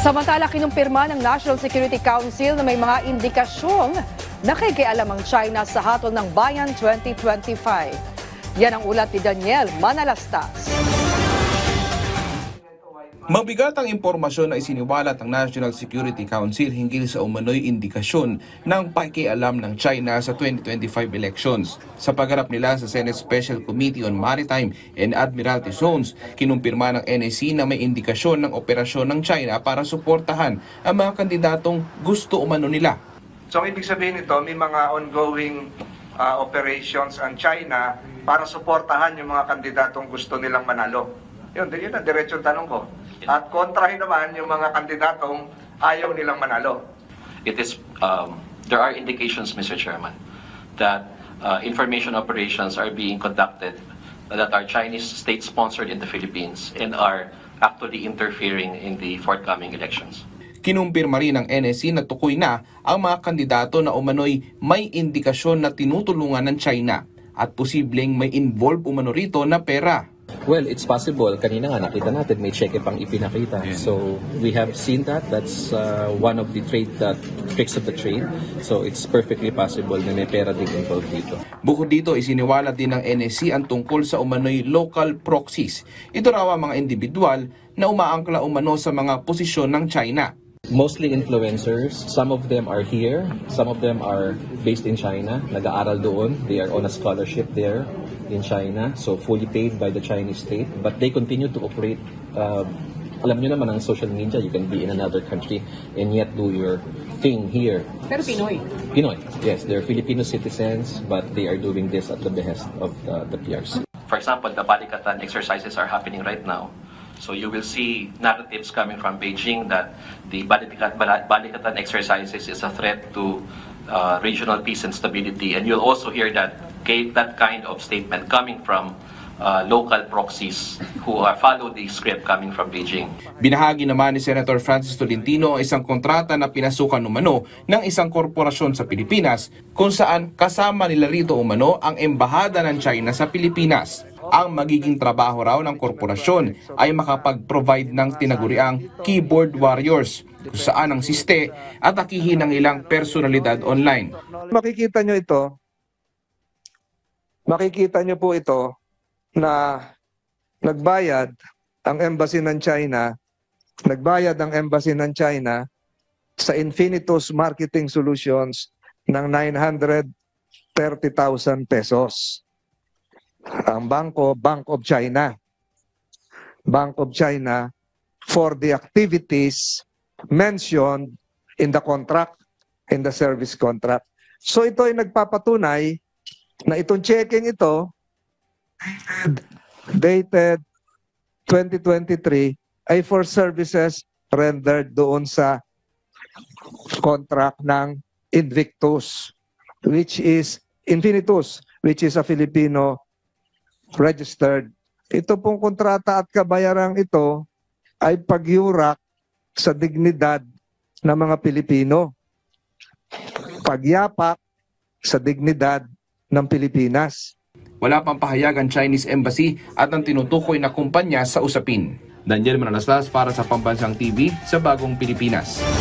Samantala, kinumpirma ng National Security Council na may mga indikasyong nakikialam ang China sa hatol ng Bayan 2025. Yan ang ulat ni Daniel Manalastas. Mabigat ang impormasyon na isiniwalat ng National Security Council hinggil sa umano'y indikasyon ng pakialam ng China sa 2025 elections. Sa pagharap nila sa Senate Special Committee on Maritime and Admiralty Zones, kinumpirma ng NSC na may indikasyon ng operasyon ng China para suportahan ang mga kandidatong gusto umano nila. So ibig sabihin nito, may mga ongoing operations ang China para suportahan yung mga kandidatong gusto nilang manalo. Yun ang diretsong tanong ko. At kontrahin naman yung mga kandidatong ayaw nilang manalo. It is, there are indications, Mr. Chairman, that information operations are being conducted that are Chinese state-sponsored in the Philippines and are actually interfering in the forthcoming elections. Kinumpirma rin ng NSC na tukoy na ang mga kandidato na umano'y may indikasyon na tinutulungan ng China at posibleng may involve umano rito na pera. Well, it's possible. Kanina nga nakita natin may cheque pang ipinakita. So we have seen that. That's one of the tricks of the trade. So it's perfectly possible na may pera din involved dito. Bukod dito, isiniwalat din ng NSC ang tungkol sa umano'y local proxies. Ito raw ang mga individual na umaangkla umano sa mga posisyon ng China. Mostly influencers. Some of them are here. Some of them are based in China. Nag-aaral doon. They are on a scholarship there in China. So fully paid by the Chinese state. But they continue to operate. Alam nyo naman ang social media. You can be in another country and yet do your thing here. Pero Pinoy? Pinoy, yes. They're Filipino citizens but they are doing this at the behest of the PRC. For example, the Balikatan exercises are happening right now. So you will see narratives coming from Beijing that the Balikatan exercises is a threat to regional peace and stability. And you'll also hear that kind of statement coming from local proxies who follow the script coming from Beijing. Binahagi naman ni Senator Francis Tolentino ang isang kontrata na pinasukan umano ng isang korporasyon sa Pilipinas kung saan kasama nila rito umano ang embahada ng China sa Pilipinas. Ang magiging trabaho raw ng korporasyon ay makapag-provide ng tinaguriang keyboard warriors kung saan ang siste at akihin ng ilang personalidad online. Makikita nyo po ito na nagbayad ang embassy ng China sa Infinitus Marketing Solutions ng 930,000 pesos. Ang Bank of China for the activities mentioned in the contract, in the service contract. So ito ay nagpapatunay na itong checking ito dated 2023 ay for services rendered doon sa contract ng Infinitus, which is a Filipino registered. Ito pong kontrata at kabayarang ito ay pagyurak sa dignidad ng mga Pilipino. Pagyapak sa dignidad ng Pilipinas. Wala pang pahayag ang Chinese Embassy at ang tinutukoy na kumpanya sa usapin. Daniel Manalastas para sa Pambansang TV sa Bagong Pilipinas.